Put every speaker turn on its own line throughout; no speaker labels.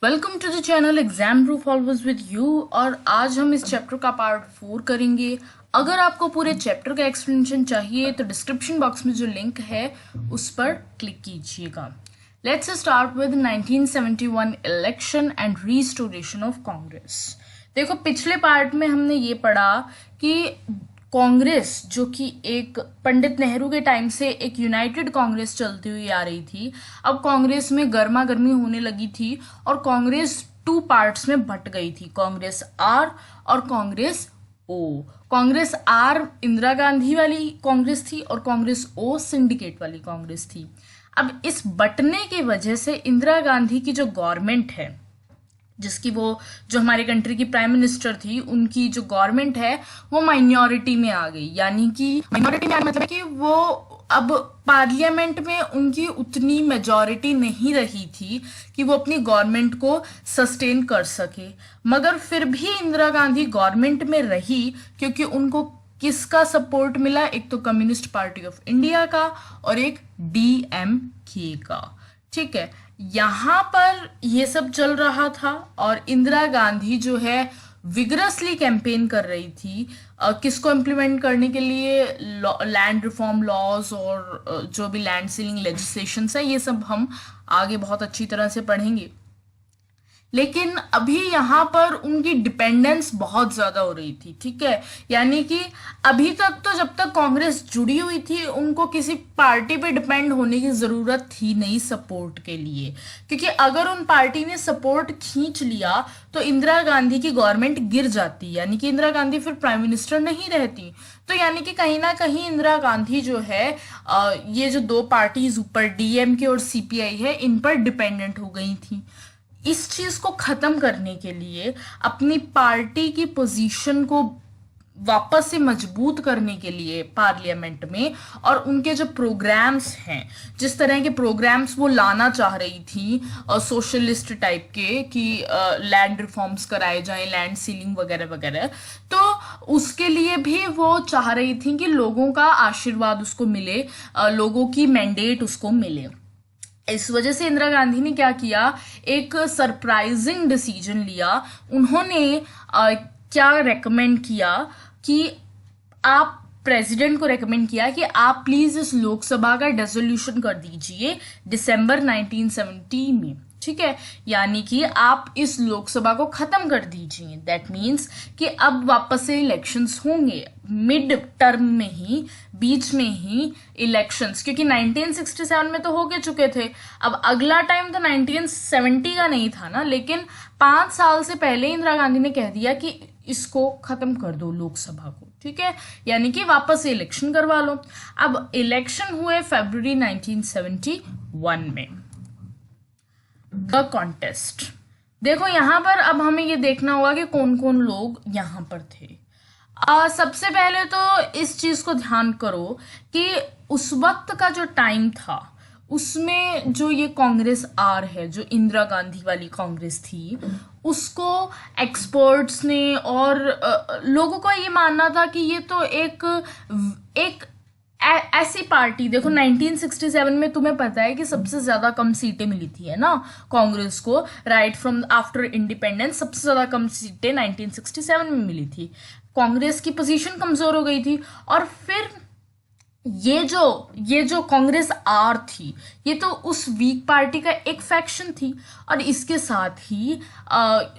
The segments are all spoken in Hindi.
Welcome to the channel Exam Proof always with you. और आज हम इस चैप्टर का पार्ट 4 करेंगे। अगर आपको पूरे चैप्टर का एक्सप्लेनेशन चाहिए तो डिस्क्रिप्शन बॉक्स में जो लिंक है उस पर क्लिक कीजिएगा। Let's start with 1971 election and restoration of Congress. देखो, पिछले पार्ट में हमने ये पढ़ा कि कांग्रेस, जो कि एक पंडित नेहरू के टाइम से एक यूनाइटेड कांग्रेस चलती हुई आ रही थी, अब कांग्रेस में गर्मा गर्मी होने लगी थी और कांग्रेस 2 पार्ट्स में बट गई थी, कांग्रेस आर और कांग्रेस ओ। कांग्रेस आर इंदिरा गांधी वाली कांग्रेस थी और कांग्रेस ओ सिंडिकेट वाली कांग्रेस थी। अब इस बटने की वजह से इंदिरा गांधी की जो गवर्नमेंट है, जिसकी वो जो हमारे कंट्री की प्राइम मिनिस्टर थी, उनकी जो गवर्नमेंट है वो माइनॉरिटी में आ गई। यानी कि माइनॉरिटी में मतलब कि वो अब पार्लियामेंट में उनकी उतनी मेजॉरिटी नहीं रही थी कि वो अपनी गवर्नमेंट को सस्टेन कर सके। मगर फिर भी इंदिरा गांधी गवर्नमेंट में रही क्योंकि उनको किसका सपोर्ट मिला? एक तो कम्युनिस्ट पार्टी ऑफ इंडिया का और एक डीएमके का। ठीक है, यहां पर ये सब चल रहा था और इंदिरा गांधी जो है विगरसली कैंपेन कर रही थी किसको इम्प्लीमेंट करने के लिए? लैंड रिफॉर्म लॉज और जो भी लैंड सीलिंग लेजिस्लेशंस है, ये सब हम आगे बहुत अच्छी तरह से पढ़ेंगे। लेकिन अभी यहाँ पर उनकी डिपेंडेंस बहुत ज्यादा हो रही थी। ठीक है, यानी कि अभी तक तो जब तक कांग्रेस जुड़ी हुई थी उनको किसी पार्टी पे डिपेंड होने की जरूरत थी नहीं सपोर्ट के लिए, क्योंकि अगर उन पार्टी ने सपोर्ट खींच लिया तो इंदिरा गांधी की गवर्नमेंट गिर जाती, यानी कि इंदिरा गांधी फिर प्राइम मिनिस्टर नहीं रहती। तो यानी कि कहीं ना कहीं इंदिरा गांधी जो है ये जो 2 पार्टीज ऊपर डीएमके और सीपीआई है, इन पर डिपेंडेंट हो गई थी। इस चीज को खत्म करने के लिए, अपनी पार्टी की पोजीशन को वापस से मजबूत करने के लिए पार्लियामेंट में, और उनके जो प्रोग्राम्स हैं, जिस तरह के प्रोग्राम्स वो लाना चाह रही थी सोशलिस्ट टाइप के कि लैंड रिफॉर्म्स कराए जाएं, लैंड सीलिंग वगैरह वगैरह, तो उसके लिए भी वो चाह रही थी कि लोगों का आशीर्वाद उसको मिले, लोगों की मैंडेट उसको मिले। इस वजह से इंदिरा गांधी ने क्या किया, एक सरप्राइजिंग डिसीजन लिया। उन्होंने क्या रेकमेंड किया कि आप प्रेसिडेंट को रेकमेंड किया कि आप प्लीज इस लोकसभा का डिसोल्यूशन कर दीजिए दिसंबर 1970 में। ठीक है, यानी कि आप इस लोकसभा को खत्म कर दीजिए। दैट मीन्स कि अब वापस से इलेक्शंस होंगे मिड टर्म में ही, बीच में ही इलेक्शंस, क्योंकि 1967 में तो हो के चुके थे। अब अगला टाइम तो 1970 का नहीं था ना, लेकिन 5 साल से पहले इंदिरा गांधी ने कह दिया कि इसको खत्म कर दो लोकसभा को। ठीक है, यानी कि वापस से इलेक्शन करवा लो। अब इलेक्शन हुए फरवरी 1971 में। द कॉन्टेस्ट, देखो यहां पर अब हमें ये देखना होगा कि कौन कौन लोग यहां पर थे। सबसे पहले तो इस चीज को ध्यान करो कि उस वक्त का जो टाइम था उसमें जो ये कांग्रेस आर है, जो इंदिरा गांधी वाली कांग्रेस थी, उसको एक्सपर्ट्स ने और लोगों का ये मानना था कि ये तो एक ऐसी पार्टी, देखो 1967 में तुम्हें पता है कि सबसे ज्यादा कम सीटें मिली थी, है ना, कांग्रेस को। राइट फ्रॉम आफ्टर इंडिपेंडेंस सबसे ज्यादा कम सीटें 1967 में मिली थी। कांग्रेस की पोजीशन कमजोर हो गई थी। और फिर ये जो कांग्रेस आर थी, ये तो उस वीक पार्टी का एक फैक्शन थी। और इसके साथ ही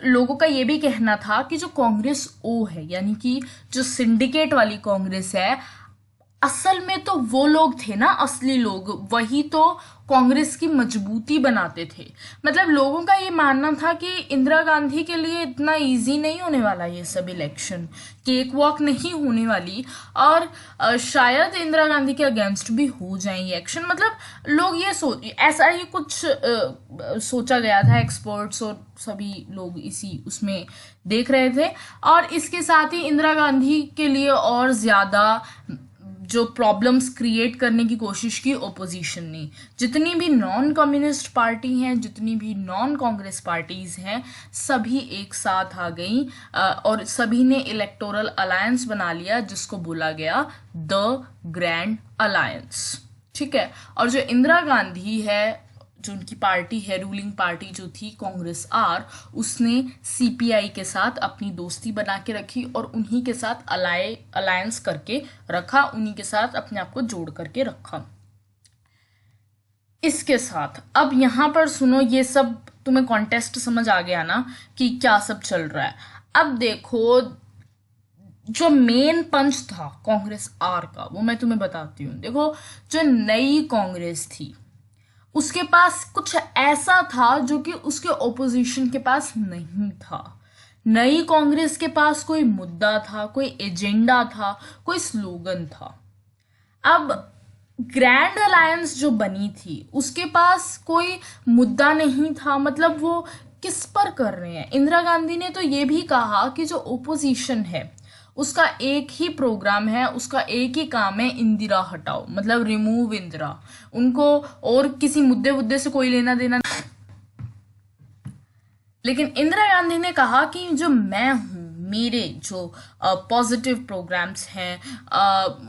लोगों का ये भी कहना था कि जो कांग्रेस ओ है, यानी कि जो सिंडिकेट वाली कांग्रेस है, असल में तो वो लोग थे ना, असली लोग, वही तो कांग्रेस की मजबूती बनाते थे। मतलब लोगों का ये मानना था कि इंदिरा गांधी के लिए इतना इजी नहीं होने वाला ये सब इलेक्शन, केक वॉक नहीं होने वाली, और शायद इंदिरा गांधी के अगेंस्ट भी हो जाए ये एक्शन। मतलब लोग ये ऐसा ही कुछ सोचा गया था, एक्सपर्ट्स और सभी लोग इसी उसमें देख रहे थे। और इसके साथ ही इंदिरा गांधी के लिए और ज्यादा जो प्रॉब्लम्स क्रिएट करने की कोशिश की ओपोजिशन ने। जितनी भी नॉन कम्युनिस्ट पार्टी हैं, जितनी भी नॉन कांग्रेस पार्टीज हैं, सभी एक साथ आ गई और सभी ने इलेक्टोरल अलायंस बना लिया, जिसको बोला गया द ग्रैंड अलायंस। ठीक है, और जो इंदिरा गांधी है, जो उनकी पार्टी है, रूलिंग पार्टी जो थी कांग्रेस आर, उसने सीपीआई के साथ अपनी दोस्ती बना के रखी और उन्हीं के साथ अलायंस करके रखा, उन्हीं के साथ अपने आप को जोड़ करके रखा। इसके साथ अब यहाँ पर सुनो, ये सब तुम्हें कॉन्टेस्ट समझ आ गया ना कि क्या सब चल रहा है। अब देखो, जो मेन पंच था कांग्रेस आर का वो मैं तुम्हें बताती हूँ। देखो, जो नई कांग्रेस थी उसके पास कुछ ऐसा था जो कि उसके ओपोजिशन के पास नहीं था। नई कांग्रेस के पास कोई मुद्दा था, कोई एजेंडा था, कोई स्लोगन था। अब ग्रैंड अलायंस जो बनी थी उसके पास कोई मुद्दा नहीं था, मतलब वो किस पर कर रहे हैं। इंदिरा गांधी ने तो ये भी कहा कि जो ओपोजिशन है उसका एक ही प्रोग्राम है, उसका एक ही काम है, इंदिरा हटाओ, मतलब रिमूव इंदिरा। उनको और किसी मुद्दे से कोई लेना देना। लेकिन इंदिरा गांधी ने कहा कि जो मैं हूँ, मेरे जो पॉजिटिव प्रोग्राम्स हैं,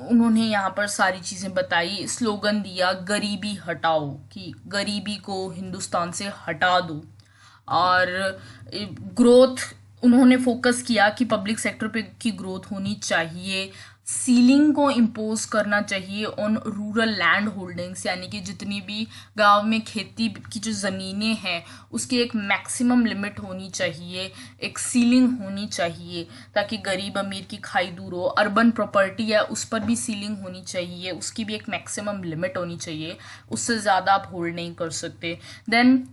उन्होंने यहाँ पर सारी चीज़ें बताई, स्लोगन दिया गरीबी हटाओ, कि गरीबी को हिंदुस्तान से हटा दो। और ग्रोथ उन्होंने फोकस किया कि पब्लिक सेक्टर पे की ग्रोथ होनी चाहिए, सीलिंग को इम्पोज करना चाहिए ऑन रूरल लैंड होल्डिंग्स, यानी कि जितनी भी गांव में खेती की जो ज़मीनें हैं उसकी एक मैक्सिमम लिमिट होनी चाहिए, एक सीलिंग होनी चाहिए, ताकि गरीब अमीर की खाई दूर हो। अर्बन प्रॉपर्टी है उस पर भी सीलिंग होनी चाहिए, उसकी भी एक मैक्सिमम लिमिट होनी चाहिए, उससे ज़्यादा आप होल्ड नहीं कर सकते। देन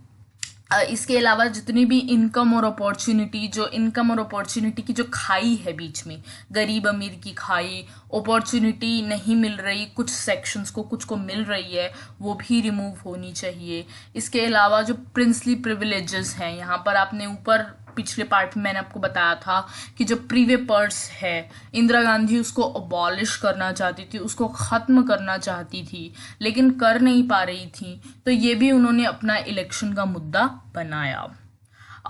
इसके अलावा जितनी भी इनकम और अपॉर्चुनिटी की जो खाई है बीच में, गरीब अमीर की खाई, अपॉर्चुनिटी नहीं मिल रही, कुछ सेक्शंस को कुछ को मिल रही है, वो भी रिमूव होनी चाहिए। इसके अलावा जो प्रिंसली प्रिविलेजेस हैं, यहाँ पर आपने ऊपर पिछले पार्ट में मैंने आपको बताया था कि जो प्रीवेपर्स है, इंदिरा गांधी उसको अबॉलिश करना चाहती थी, उसको ख़त्म करना चाहती थी, लेकिन कर नहीं पा रही थी, तो ये भी उन्होंने अपना इलेक्शन का मुद्दा बनाया।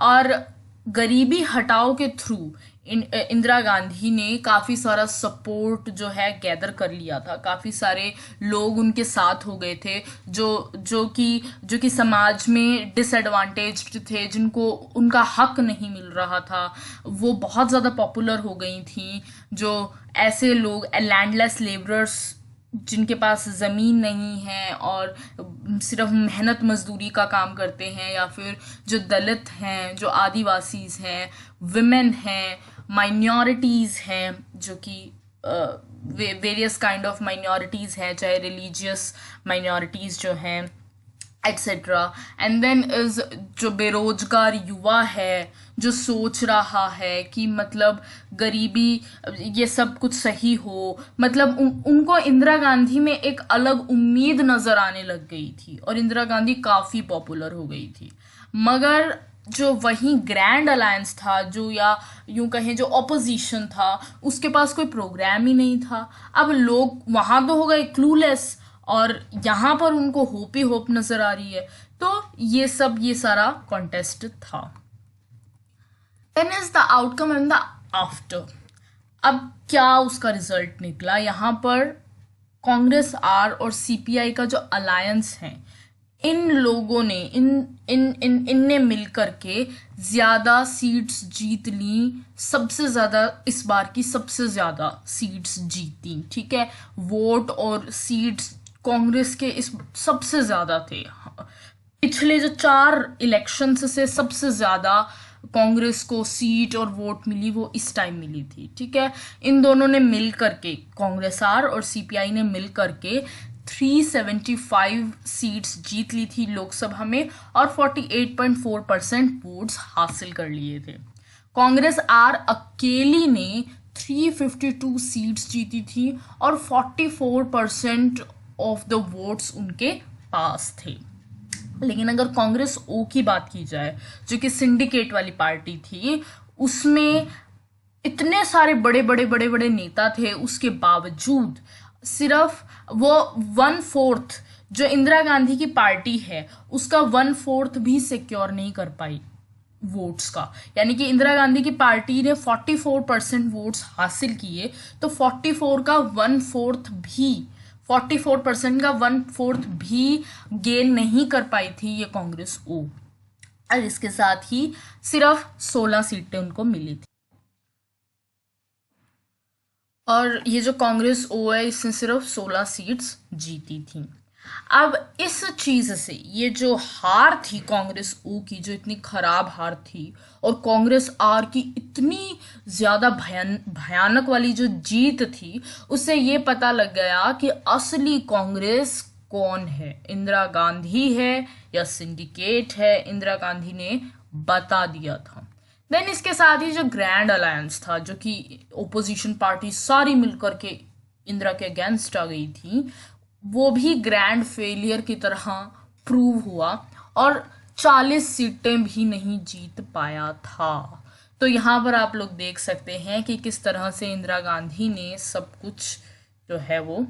और गरीबी हटाओ के थ्रू इंदिरा गांधी ने काफ़ी सारा सपोर्ट जो है गैदर कर लिया था, काफ़ी सारे लोग उनके साथ हो गए थे जो कि समाज में डिसएडवांटेज्ड थे, जिनको उनका हक नहीं मिल रहा था, वो बहुत ज़्यादा पॉपुलर हो गई थी। जो ऐसे लोग लैंडलेस लेबरर्स, जिनके पास ज़मीन नहीं है और सिर्फ मेहनत मजदूरी का काम करते हैं, या फिर जो दलित हैं, जो आदिवासीज़ हैं, विमेन हैं, माइनॉरिटीज़ हैं, जो कि वेरियस काइंड ऑफ माइनॉरिटीज़ हैं, चाहे रिलीजियस माइनॉरिटीज़ जो हैं, एट्सेट्रा। एंड देन इज जो बेरोजगार युवा है, जो सोच रहा है कि मतलब गरीबी ये सब कुछ सही हो, मतलब उनको इंदिरा गांधी में एक अलग उम्मीद नज़र आने लग गई थी और इंदिरा गांधी काफ़ी पॉपुलर हो गई थी। मगर जो वहीं ग्रैंड अलायंस था, जो या यूं कहें जो ऑपोजिशन था, उसके पास कोई प्रोग्राम ही नहीं था। अब लोग वहाँ तो हो गए क्लूलेस, और यहाँ पर उनको होप ही होप नज़र आ रही है। तो ये सारा कॉन्टेस्ट था। Then is the outcome and the after. अब क्या उसका रिजल्ट निकला? यहाँ पर कांग्रेस आर और सीपीआई का जो अलायंस है, इन लोगों ने इनने मिलकर के ज़्यादा सीट्स जीत ली, सबसे ज़्यादा इस बार की सबसे ज़्यादा सीट्स जीती। ठीक है, वोट और सीट्स कांग्रेस के इस सबसे ज़्यादा थे। पिछले जो 4 इलेक्शंस से सबसे ज़्यादा कांग्रेस को सीट और वोट मिली, वो इस टाइम मिली थी। ठीक है, इन दोनों ने मिल करके, कांग्रेस आर और सीपीआई ने मिल करके 375 सीट्स जीत ली थी लोकसभा में और 48.4% वोट्स हासिल कर लिए थे। कांग्रेस आर अकेली ने 352 सीट्स जीती थी और 44% ऑफ द वोट्स उनके पास थे। लेकिन अगर कांग्रेस ओ की बात की जाए, जो कि सिंडिकेट वाली पार्टी थी, उसमें इतने सारे बड़े नेता थे, उसके बावजूद सिर्फ वो 1/4 जो इंदिरा गांधी की पार्टी है उसका 1/4 भी सिक्योर नहीं कर पाई वोट्स का। यानी कि इंदिरा गांधी की पार्टी ने 44% वोट्स हासिल किए, तो 44 का 1/4 भी 44% का 1/4 भी गेन नहीं कर पाई थी ये कांग्रेस ओ, और इसके साथ ही सिर्फ 16 सीटें उनको मिली थी। और ये जो कांग्रेस ओ है इसने सिर्फ 16 सीट्स जीती थी। अब इस चीज से ये जो हार थी कांग्रेस ओ की, जो इतनी खराब हार थी, और कांग्रेस आर की इतनी ज्यादा भयानक वाली जो जीत थी, उससे ये पता लग गया कि असली कांग्रेस कौन है, इंदिरा गांधी है या सिंडिकेट है। इंदिरा गांधी ने बता दिया था। देन इसके साथ ही जो ग्रैंड अलायंस था, जो कि ओपोजिशन पार्टी सारी मिलकर के इंदिरा के अगेंस्ट आ गई थी, वो भी ग्रैंड फेलियर की तरह प्रूव हुआ और 40 सीटें भी नहीं जीत पाया था। तो यहाँ पर आप लोग देख सकते हैं कि किस तरह से इंदिरा गांधी ने सब कुछ जो है वो,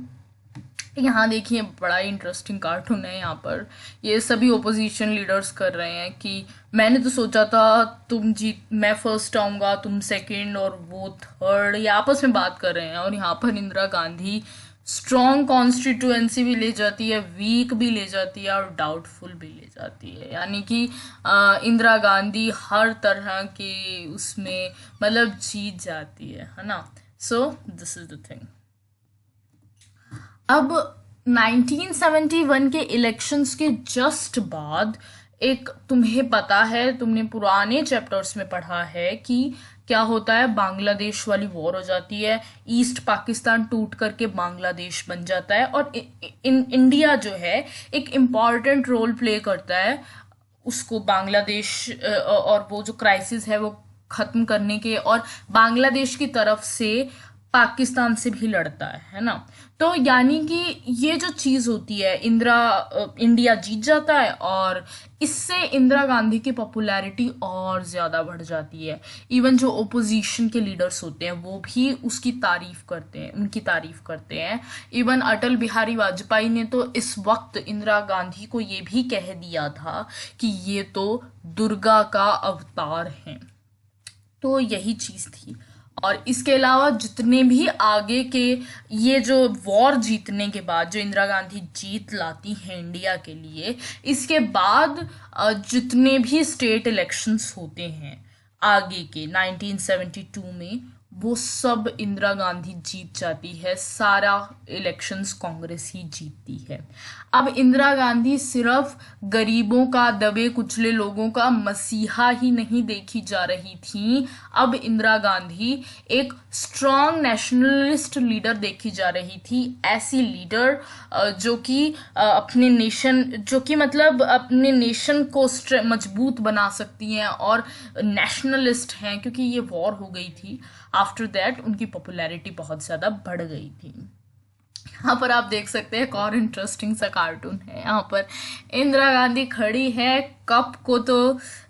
यहाँ देखिए बड़ा इंटरेस्टिंग कार्टून है। यहाँ पर ये सभी ओपोजिशन लीडर्स कर रहे हैं कि मैंने तो सोचा था तुम जीत, मैं फर्स्ट आऊंगा, तुम सेकंड और वो थर्ड, ये आपस में बात कर रहे हैं। और यहाँ पर इंदिरा गांधी स्ट्रॉन्ग कॉन्स्टिट्यूएंसी भी ले जाती है, वीक भी ले जाती है और डाउटफुल भी ले जाती है। यानी कि इंदिरा गांधी हर तरह के उसमें मतलब जीत जाती है ना। So this is the thing. अब 1971 के इलेक्शंस के जस्ट बाद एक, तुम्हें पता है, तुमने पुराने चैप्टर्स में पढ़ा है कि क्या होता है, बांग्लादेश वाली वॉर हो जाती है, ईस्ट पाकिस्तान टूट करके बांग्लादेश बन जाता है, और इंडिया जो है एक इम्पॉर्टेंट रोल प्ले करता है उसको बांग्लादेश और वो जो क्राइसिस है वो खत्म करने के, और बांग्लादेश की तरफ से पाकिस्तान से भी लड़ता है ना। तो यानी कि ये जो चीज होती है, इंडिया जीत जाता है और इससे इंदिरा गांधी की पॉपुलैरिटी और ज्यादा बढ़ जाती है। इवन जो ओपोजिशन के लीडर्स होते हैं वो भी उसकी तारीफ करते हैं, उनकी तारीफ करते हैं। इवन अटल बिहारी वाजपेयी ने तो इस वक्त इंदिरा गांधी को ये भी कह दिया था कि ये तो दुर्गा का अवतार है। तो यही चीज थी। और इसके अलावा जितने भी आगे के ये जो वॉर जीतने के बाद जो इंदिरा गांधी जीत लाती हैं इंडिया के लिए, इसके बाद जितने भी स्टेट इलेक्शंस होते हैं आगे के 1972 में, वो सब इंदिरा गांधी जीत जाती है। सारा इलेक्शंस कांग्रेस ही जीतती है। अब इंदिरा गांधी सिर्फ गरीबों का, दबे कुचले लोगों का मसीहा ही नहीं देखी जा रही थी, अब इंदिरा गांधी एक स्ट्रॉन्ग नेशनलिस्ट लीडर देखी जा रही थी। ऐसी लीडर जो कि अपने नेशन, जो कि मतलब अपने नेशन को मजबूत बना सकती हैं और नेशनलिस्ट हैं, क्योंकि ये वॉर हो गई थी। आफ्टर दैट उनकी पॉपुलैरिटी बहुत ज्यादा बढ़ गई थी। यहाँ पर आप देख सकते हैं एक और इंटरेस्टिंग सा कार्टून है। यहाँ पर इंदिरा गांधी खड़ी है, कप को तो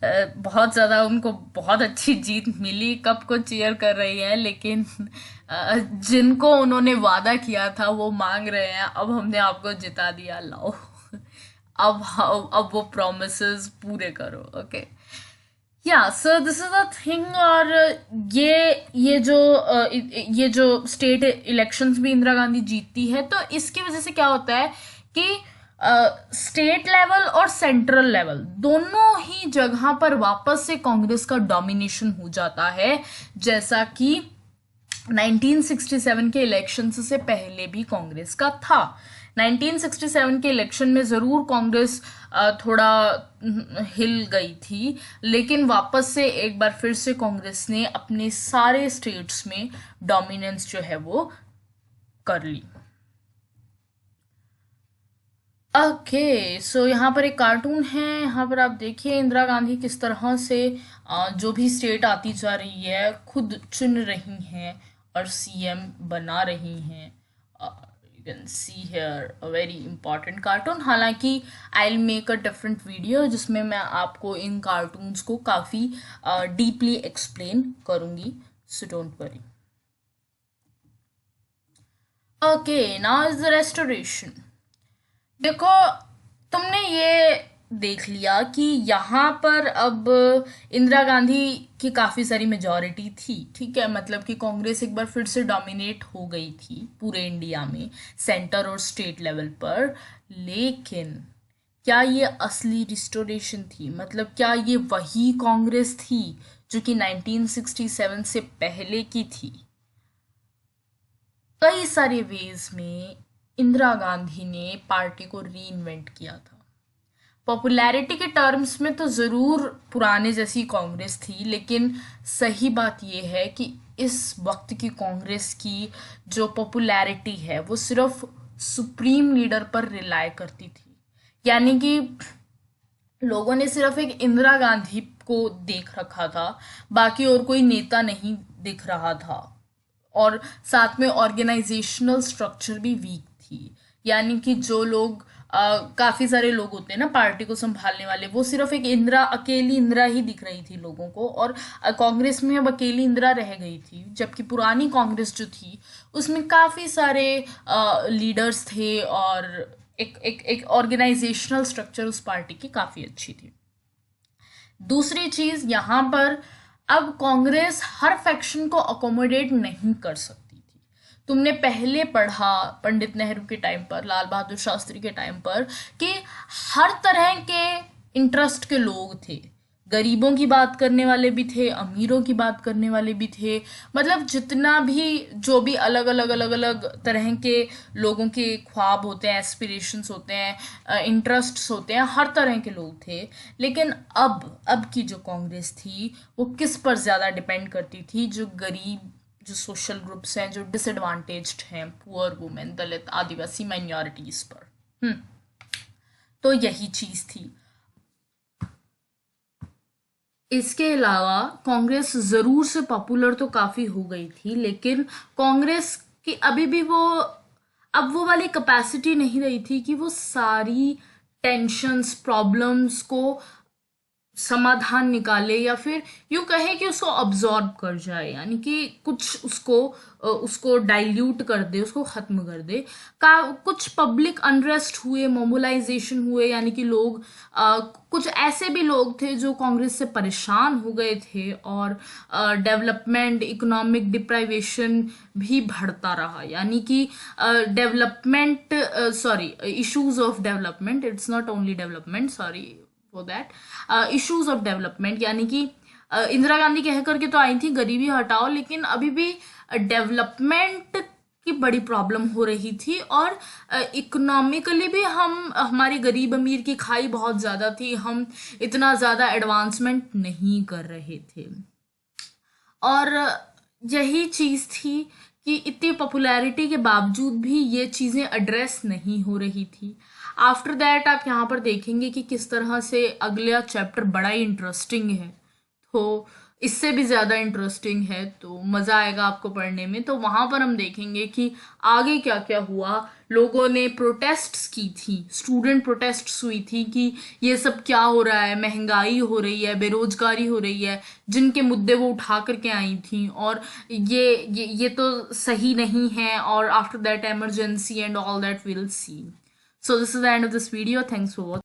बहुत ज्यादा उनको बहुत अच्छी जीत मिली, कप को चीयर कर रही है, लेकिन जिनको उन्होंने वादा किया था वो मांग रहे हैं, अब हमने आपको जिता दिया, लाओ अब वो प्रोमिसेस पूरे करो। ओके, या so this is the thing. और ये जो स्टेट इलेक्शंस भी इंदिरा गांधी जीतती है, तो इसकी वजह से क्या होता है कि स्टेट लेवल और सेंट्रल लेवल दोनों ही जगह पर वापस से कांग्रेस का डोमिनेशन हो जाता है, जैसा कि 1967 के इलेक्शन से पहले भी कांग्रेस का था। 1967 के इलेक्शन में जरूर कांग्रेस थोड़ा हिल गई थी, लेकिन वापस से एक बार फिर से कांग्रेस ने अपने सारे स्टेट्स में डोमिनेंस जो है वो कर ली। ओके, सो यहाँ पर एक कार्टून है। यहाँ पर आप देखिए इंदिरा गांधी किस तरह से जो भी स्टेट आती जा रही है खुद चुन रही हैं और सीएम बना रही हैं। You can see here a very important cartoon. हालांकि I will make a different video जिसमें मैं आपको इन कार्टून्स को काफ़ी डीपली एक्सप्लेन करूँगी, so don't worry. Okay, now is the restoration. देखो, तुमने देख लिया कि यहाँ पर अब इंदिरा गांधी की काफ़ी सारी मेजॉरिटी थी, ठीक है, मतलब कि कांग्रेस एक बार फिर से डोमिनेट हो गई थी पूरे इंडिया में, सेंटर और स्टेट लेवल पर। लेकिन क्या ये असली रिस्टोरेशन थी? मतलब क्या ये वही कांग्रेस थी जो कि 1967 से पहले की थी? कई सारे वेज में इंदिरा गांधी ने पार्टी को रीइन्वेंट किया था। पॉपुलैरिटी के टर्म्स में तो ज़रूर पुराने जैसी कांग्रेस थी, लेकिन सही बात यह है कि इस वक्त की कांग्रेस की जो पॉपुलैरिटी है वो सिर्फ सुप्रीम लीडर पर रिलाय करती थी। यानी कि लोगों ने सिर्फ एक इंदिरा गांधी को देख रखा था, बाकी और कोई नेता नहीं दिख रहा था। और साथ में ऑर्गेनाइजेशनल स्ट्रक्चर भी वीक थी। यानी कि जो लोग काफ़ी सारे लोग होते हैं ना पार्टी को संभालने वाले, वो सिर्फ एक इंदिरा, अकेली इंदिरा ही दिख रही थी लोगों को। और कांग्रेस में अब अकेली इंदिरा रह गई थी, जबकि पुरानी कांग्रेस जो थी उसमें काफ़ी सारे लीडर्स थे और एक ऑर्गेनाइजेशनल स्ट्रक्चर उस पार्टी की काफ़ी अच्छी थी। दूसरी चीज यहाँ पर, अब कांग्रेस हर फैक्शन को अकोमोडेट नहीं कर सकती थी। तुमने पहले पढ़ा पंडित नेहरू के टाइम पर, लाल बहादुर शास्त्री के टाइम पर, कि हर तरह के इंटरेस्ट के लोग थे। गरीबों की बात करने वाले भी थे, अमीरों की बात करने वाले भी थे, मतलब जितना भी जो भी अलग अलग अलग अलग तरह के लोगों के ख्वाब होते हैं, एस्पिरेशंस होते हैं, इंटरेस्ट्स होते हैं, हर तरह के लोग थे। लेकिन अब की जो कांग्रेस थी वो किस पर ज़्यादा डिपेंड करती थी? जो गरीब, जो सोशल ग्रुप्स हैं, जो डिसएडवांटेज्ड हैं, पुअर वुमेन, दलित, आदिवासी माइनॉरिटीज पर। तो यही चीज़ थी। इसके अलावा कांग्रेस ज़रूर से पॉपुलर तो काफ़ी हो गई थी, लेकिन कांग्रेस की अभी भी वो, अब वो वाली कैपेसिटी नहीं रही थी कि वो सारी टेंशन्स, प्रॉब्लम्स को समाधान निकाले, या फिर यूं कहे कि उसको अब्जॉर्ब कर जाए, यानी कि कुछ उसको डाइल्यूट कर दे, उसको खत्म कर दे। कुछ पब्लिक अनरेस्ट हुए, मोबिलाइजेशन हुए, यानी कि लोग कुछ ऐसे भी लोग थे जो कांग्रेस से परेशान हो गए थे, और डेवलपमेंट, इकोनॉमिक डिप्राइवेशन भी बढ़ता रहा। यानी कि development, sorry, issues of development, it's not only development, sorry for that, issues of development. यानी कि इंदिरा गांधी कह करके तो आई थी गरीबी हटाओ, लेकिन अभी भी डेवलपमेंट की बड़ी प्रॉब्लम हो रही थी, और इकोनॉमिकली भी हमारी गरीब अमीर की खाई बहुत ज़्यादा थी, हम इतना ज़्यादा एडवांसमेंट नहीं कर रहे थे। और यही चीज़ थी कि इतनी पॉपुलैरिटी के बावजूद भी ये चीज़ें एड्रेस नहीं हो रही थी। आफ्टर दैट आप यहाँ पर देखेंगे कि किस तरह से अगला चैप्टर बड़ा ही इंटरेस्टिंग है, तो इससे भी ज़्यादा इंटरेस्टिंग है, तो मज़ा आएगा आपको पढ़ने में। तो वहाँ पर हम देखेंगे कि आगे क्या क्या हुआ। लोगों ने प्रोटेस्ट्स की थी, स्टूडेंट प्रोटेस्ट्स हुई थी कि ये सब क्या हो रहा है, महंगाई हो रही है, बेरोजगारी हो रही है, जिनके मुद्दे वो उठा करके आई थी, और ये तो सही नहीं है, और after that emergency and all that will see. So this is the end of this video, thanks for watching.